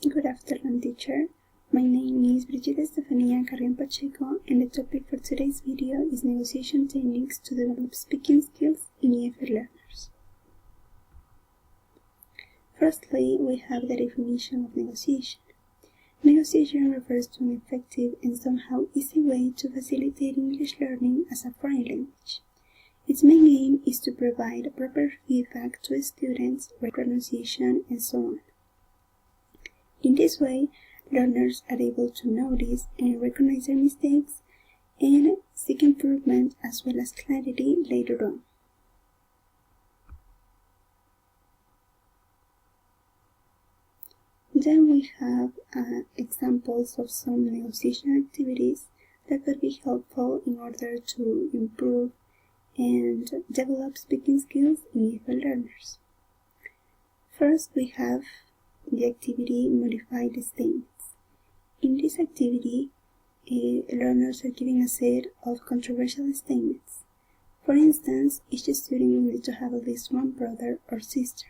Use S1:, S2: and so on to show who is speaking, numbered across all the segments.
S1: Good afternoon, teacher. My name is Brigitte Estefania Carrion Pacheco, and the topic for today's video is negotiation techniques to develop speaking skills in EFL learners. Firstly, we have the definition of negotiation. Negotiation refers to an effective and somehow easy way to facilitate English learning as a foreign language. Its main aim is to provide proper feedback to students, pronunciation, and so on. In this way, learners are able to notice and recognize their mistakes and seek improvement as well as clarity later on. Then we have examples of some negotiation activities that could be helpful in order to improve and develop speaking skills in EFL learners. First, we have the activity Modify the Statements. In this activity, learners are given a set of controversial statements. For instance, each student will need to have at least one brother or sister.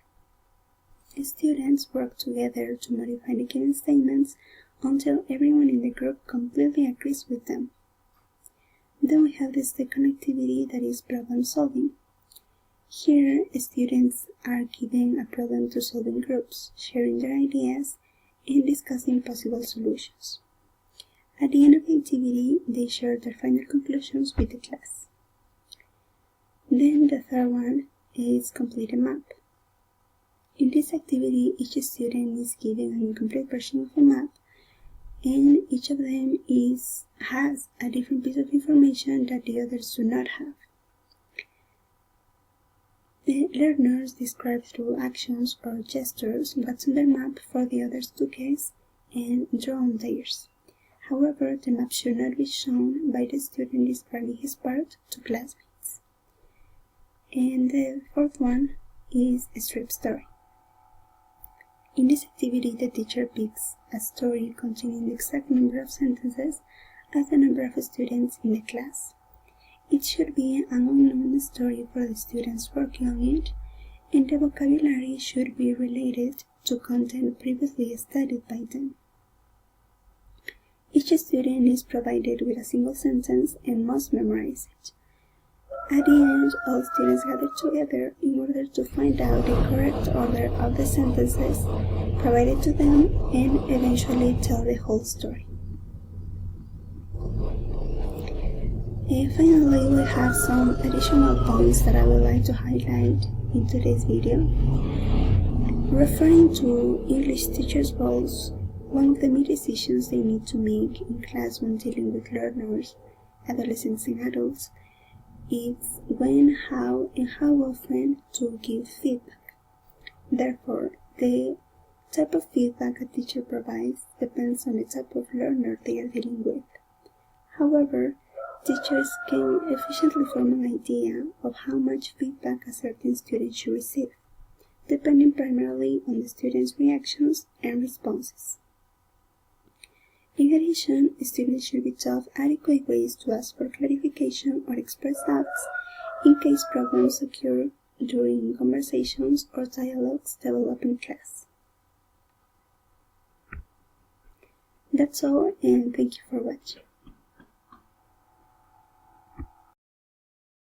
S1: Students work together to modify the given statements until everyone in the group completely agrees with them. Then we have the second activity, that is problem solving. Here, students are given a problem to solve in groups, sharing their ideas and discussing possible solutions. At the end of the activity, they share their final conclusions with the class. Then the third one is complete a map. In this activity, each student is given an incomplete version of a map, and each of them has a different piece of information that the others do not have. The learners describe through actions or gestures what's on their map for the others to guess and draw on theirs. However, the map should not be shown by the student describing his part to classmates. And the fourth one is a strip story. In this activity, the teacher picks a story containing the exact number of sentences as the number of students in the class. It should be an unknown story for the students working on it, and the vocabulary should be related to content previously studied by them. Each student is provided with a single sentence and must memorize it. At the end, all students gather together in order to find out the correct order of the sentences provided to them and eventually tell the whole story. And finally, we have some additional points that I would like to highlight in today's video. Referring to English teachers' roles, one of the main decisions they need to make in class when dealing with learners, adolescents and adults, is when, how, and how often to give feedback. Therefore, the type of feedback a teacher provides depends on the type of learner they are dealing with. However, teachers can efficiently form an idea of how much feedback a certain student should receive, depending primarily on the student's reactions and responses. In addition, students should be taught adequate ways to ask for clarification or express doubts in case problems occur during conversations or dialogues developed in class. That's all, and thank you for watching.